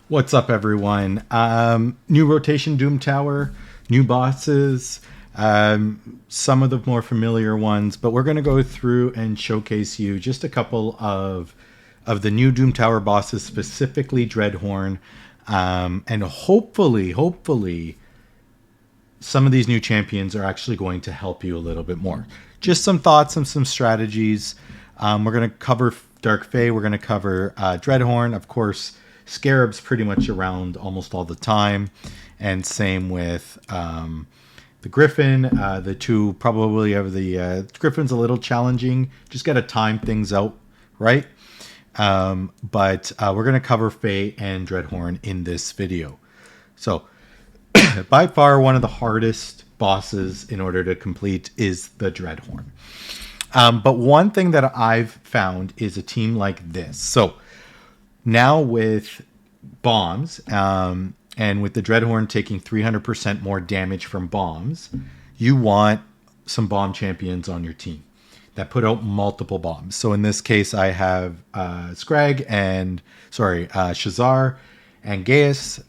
What's up, everyone? New rotation Doom Tower, new bosses, some of the more familiar ones, but we're going to go through and showcase you just a couple of the new Doom Tower bosses, specifically Dreadhorn, and hopefully, some of these new champions are actually going to help you a little bit more. Just some thoughts and some strategies. We're going to cover Dark Fae. We're going to cover Dreadhorn, of course. Scarab's pretty much around almost all the time, and same with the Griffin. The two probably have the Griffin's a little challenging. Just got to time things out, right? But we're going to cover Fae and Dreadhorn in this video. So by far one of the hardest bosses in order to complete is the Dreadhorn. But one thing that I've found is a team like this. So now with bombs, and with the Dreadhorn taking 300% more damage from bombs, you want some bomb champions on your team that put out multiple bombs. So in this case, I have Shazar and Gaius.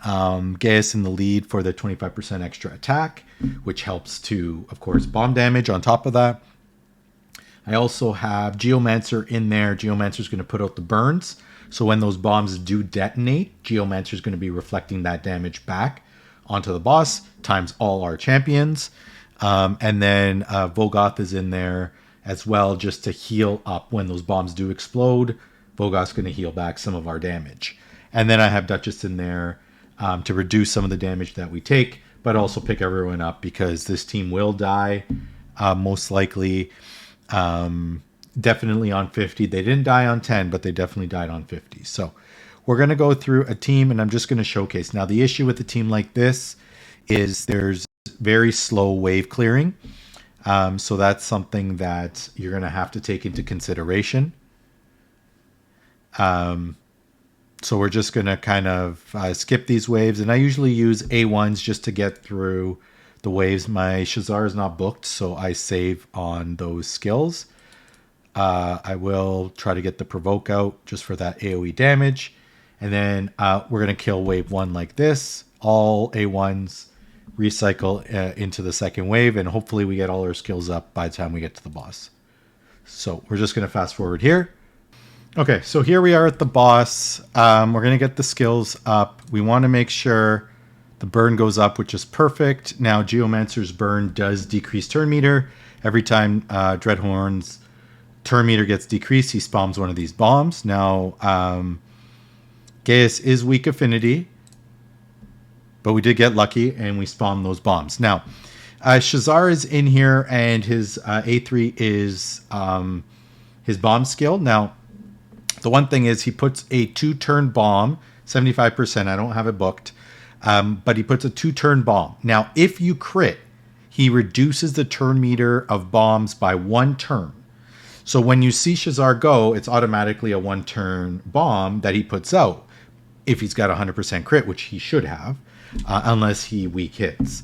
Gaius in the lead for the 25% extra attack, which helps to, of course, bomb damage on top of that. I also have Geomancer in there. Geomancer is going to put out the burns. So when those bombs do detonate, Geomancer is going to be reflecting that damage back onto the boss, times all our champions. And then Vogoth is in there as well, just to heal up when those bombs do explode. Vogoth's going to heal back some of our damage. And then I have Duchess in there to reduce some of the damage that we take, but also pick everyone up because this team will die, most likely. Definitely on 50. They didn't die on 10, but they definitely died on 50. So we're going to go through a team, and I'm just going to showcase. Now, the issue with a team like this is there's very slow wave clearing. So that's something that you're going to have to take into consideration. So we're just going to kind of skip these waves. And I usually use A1s just to get through the waves. My Shazar is not booked, so I save on those skills. I will try to get the provoke out just for that AoE damage. And then we're going to kill wave 1 like this. All A1s recycle into the second wave. And hopefully we get all our skills up by the time we get to the boss. So we're just going to fast forward here. Okay, so here we are at the boss. We're going to get the skills up. We want to make sure the burn goes up, which is perfect. Now, Geomancer's burn does decrease turn meter. Every time Dreadhorn's turn meter gets decreased, he spawns one of these bombs. Now, Gaius is weak affinity, but we did get lucky and we spawned those bombs. Now, Shazar is in here, and his A3 is his bomb skill. Now, the one thing is he puts a 2-turn bomb, 75%. I don't have it booked, but he puts a 2-turn bomb. Now, if you crit, he reduces the turn meter of bombs by 1 turn. So when you see Shazar go, it's automatically a 1-turn bomb that he puts out if he's got 100% crit, which he should have, unless he weak hits.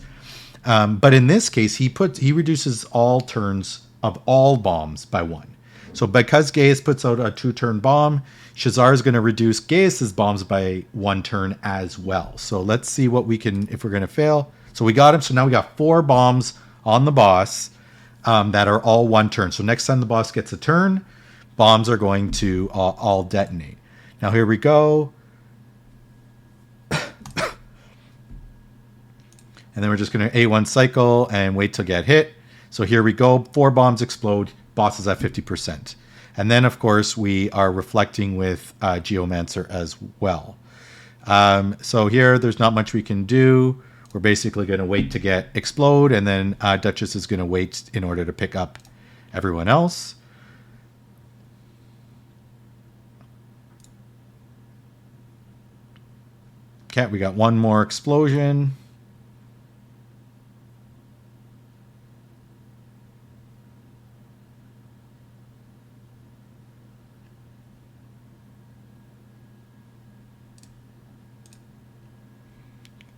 But in this case, he reduces all turns of all bombs by 1. So because Gaius puts out a 2-turn bomb, Shazar is going to reduce Gaius's bombs by 1 turn as well. So let's see what we can, if we're going to fail. So we got him. So now we got 4 bombs on the boss. That are all 1 turn. So next time the boss gets a turn, bombs are going to all detonate. Now here we go. And then we're just going to A1 cycle and wait to get hit. So here we go. 4 bombs explode. Boss is at 50%. And then, of course, we are reflecting with Geomancer as well. So here, there's not much we can do. We're basically going to wait to get explode, and then Duchess is going to wait in order to pick up everyone else. Okay, we got 1 more explosion.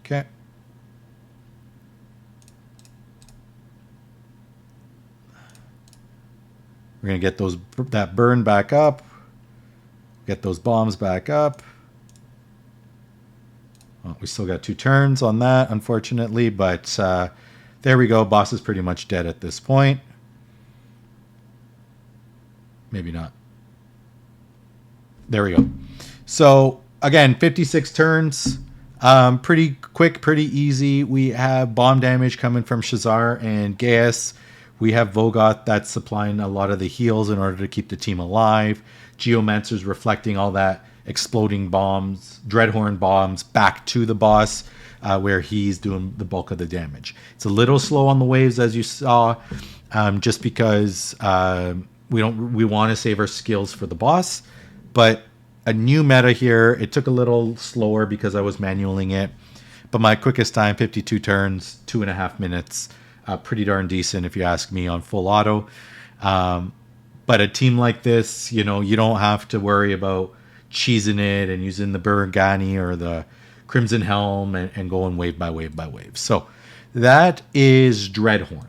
Okay. We're going to get that burn back up. Get those bombs back up. Well, we still got 2 turns on that, unfortunately, but there we go. Boss is pretty much dead at this point. Maybe not. There we go. So again, 56 turns. Pretty quick, pretty easy. We have bomb damage coming from Shazar and Gaius. We have Vogoth that's supplying a lot of the heals in order to keep the team alive. Geomancer's reflecting all that exploding bombs, Dreadhorn bombs back to the boss, where he's doing the bulk of the damage. It's a little slow on the waves, as you saw, just because we want to save our skills for the boss. But a new meta here, it took a little slower because I was manualing it. But my quickest time, 52 turns, 2.5 minutes. Pretty darn decent if you ask me on full auto. But a team like this, you don't have to worry about cheesing it and using the Burgani or the Crimson Helm and going wave by wave by wave. So that is Dreadhorn.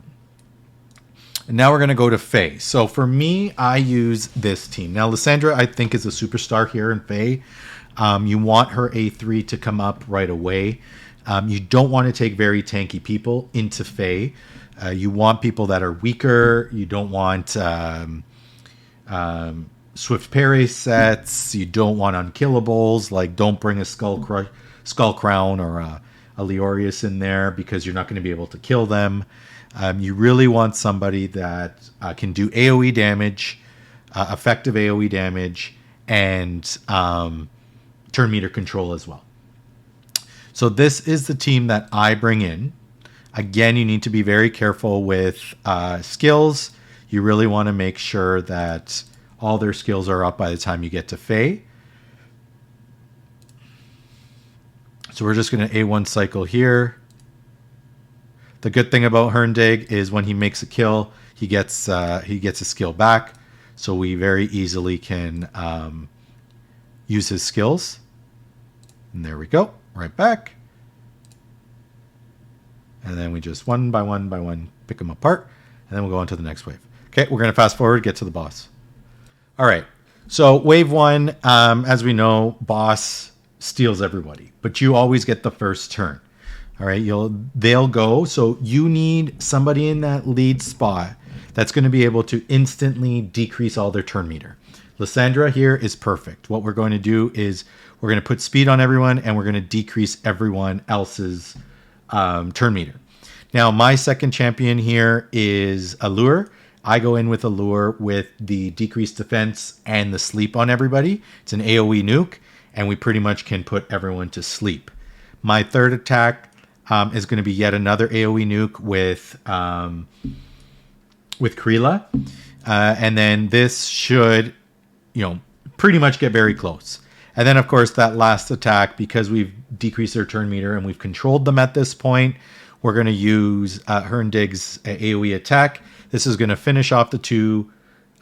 And now we're going to go to Fae. So for me, I use this team. Now, Lysandra, I think, is a superstar here in Fae. You want her A3 to come up right away. You don't want to take very tanky people into Fae. You want people that are weaker. You don't want Swift Parry sets. You don't want unkillables. Like, don't bring a Skull Crown or a Leorius in there because you're not going to be able to kill them. You really want somebody that can do AoE damage, effective AoE damage, and turn meter control as well. So this is the team that I bring in. Again, you need to be very careful with skills. You really want to make sure that all their skills are up by the time you get to Fae. So we're just going to A1 cycle here. The good thing about Herndig is when he makes a kill, he gets a skill back. So we very easily can use his skills. And there we go. Right back. And then we just one by one pick them apart. And then we'll go on to the next wave. Okay, we're going to fast forward, get to the boss. All right. So wave 1, as we know, boss steals everybody. But you always get the first turn. All right, they'll go. So you need somebody in that lead spot that's going to be able to instantly decrease all their turn meter. Lysandra here is perfect. What we're going to do is we're going to put speed on everyone and we're going to decrease everyone else's turn meter. Now, my second champion here is Allure. I go in with Allure with the decreased defense and the sleep on everybody. It's an AoE nuke, and we pretty much can put everyone to sleep. My third attack is going to be yet another AoE nuke with Krila. And then this should, pretty much get very close. And then, of course, that last attack, because we've decreased their turn meter and we've controlled them at this point, we're going to use Herndig's AoE attack. This is going to finish off the 2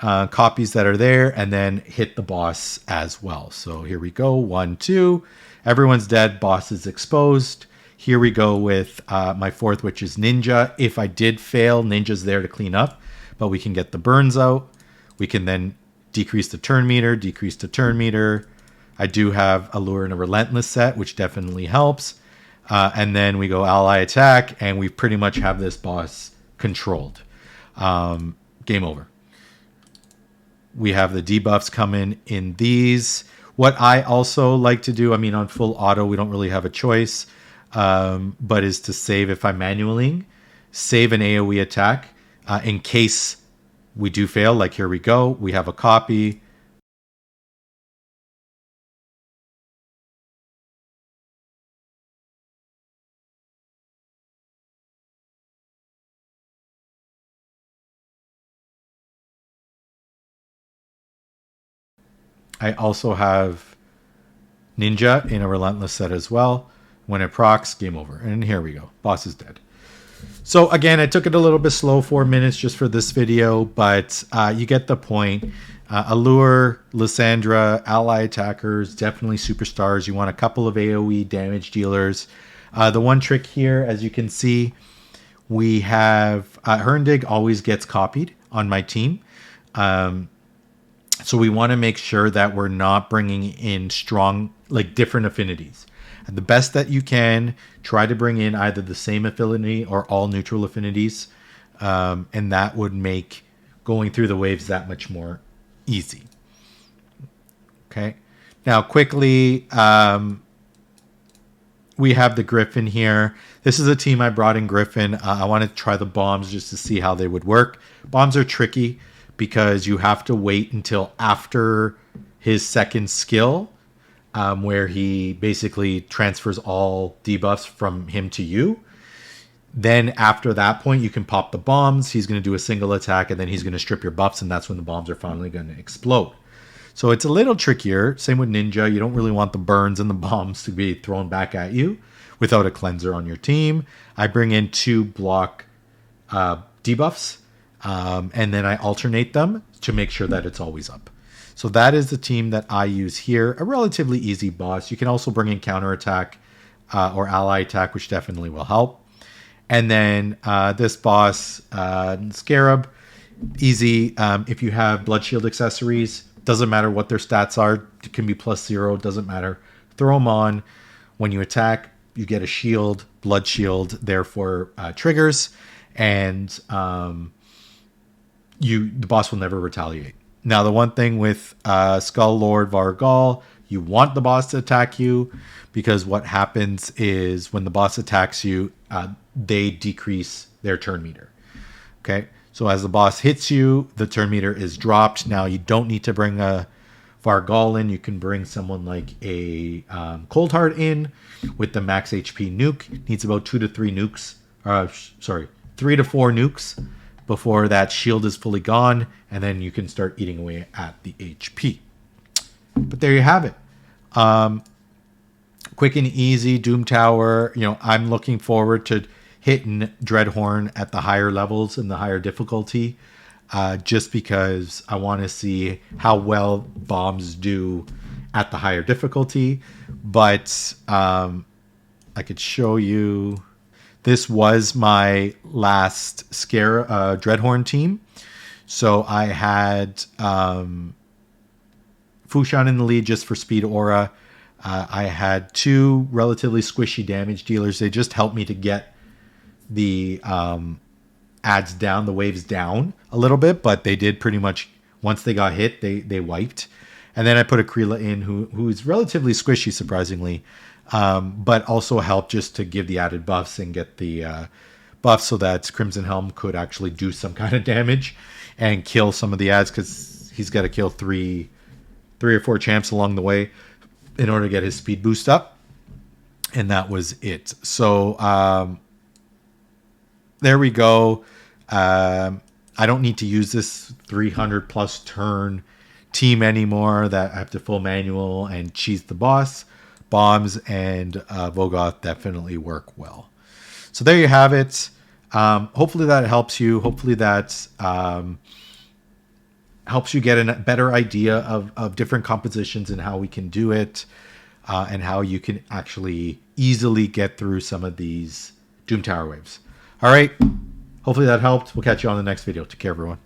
copies that are there and then hit the boss as well. So here we go. 1, 2. Everyone's dead. Boss is exposed. Here we go with my fourth, which is Ninja. If I did fail, Ninja's there to clean up, but we can get the burns out. We can then decrease the turn meter, I do have Allure and a Relentless set, which definitely helps. And then we go ally attack, and we pretty much have this boss controlled. Game over. We have the debuffs coming in these. What I also like to do, on full auto, we don't really have a choice, but is to save if I'm manualing, save an AoE attack in case we do fail. Like here we go. We have a copy. I also have Ninja in a Relentless set as well. When it procs, game over. And here we go. Boss is dead. So again, I took it a little bit slow, 4 minutes just for this video, but you get the point. Allure, Lysandra, ally attackers, definitely superstars. You want a couple of AoE damage dealers. The one trick here, as you can see, we have Herndig always gets copied on my team. So we want to make sure that we're not bringing in strong, like different affinities. And the best that you can, try to bring in either the same affinity or all neutral affinities. And that would make going through the waves that much more easy. Okay. Now, quickly, we have the Griffin here. This is a team I brought in Griffin. I want to try the bombs just to see how they would work. Bombs are tricky because you have to wait until after his second skill, where he basically transfers all debuffs from him to you. Then after that point, you can pop the bombs. He's going to do a single attack, and then he's going to strip your buffs, and that's when the bombs are finally going to explode. So it's a little trickier. Same with Ninja. You don't really want the burns and the bombs to be thrown back at you without a cleanser on your team. I bring in 2 block debuffs, and then I alternate them to make sure that it's always up. So that is the team that I use here. A relatively easy boss. You can also bring in counterattack or ally attack, which definitely will help. And then this boss, Scarab, easy. If you have Blood Shield accessories, doesn't matter what their stats are. It can be +0, doesn't matter. Throw them on. When you attack, you get a shield, Blood Shield, therefore triggers. And the boss will never retaliate. Now, the one thing with Skull Lord Vargal, you want the boss to attack you, because what happens is when the boss attacks you, they decrease their turn meter. Okay, so as the boss hits you, the turn meter is dropped. Now, you don't need to bring a Vargal in. You can bring someone like a Cold Heart in with the max HP nuke. Needs about 2 to 3 nukes. 3 to 4 nukes before that shield is fully gone, and then you can start eating away at the HP. But there you have it. Quick and easy Doom Tower. I'm looking forward to hitting Dreadhorn at the higher levels and the higher difficulty, just because I want to see how well bombs do at the higher difficulty. But I could show you. This was my last Dreadhorn team. So I had Fushan in the lead just for speed aura. I had 2 relatively squishy damage dealers. They just helped me to get the adds down, the waves down a little bit, but they did pretty much, once they got hit, they wiped. And then I put Akrila in, who's relatively squishy, surprisingly, but also helped just to give the added buffs and get the buffs so that Crimson Helm could actually do some kind of damage and kill some of the adds, because he's got to kill three or 4 champs along the way in order to get his speed boost up. And that was it. So there we go. I don't need to use this 300 plus turn team anymore that I have to full manual and cheese the boss. Bombs and Vogoth definitely work well. So there you have it. Hopefully that helps you. Hopefully that helps you get a better idea of different compositions and how we can do it, and how you can actually easily get through some of these Doom Tower waves. All right. Hopefully that helped. We'll catch you on the next video. Take care, everyone.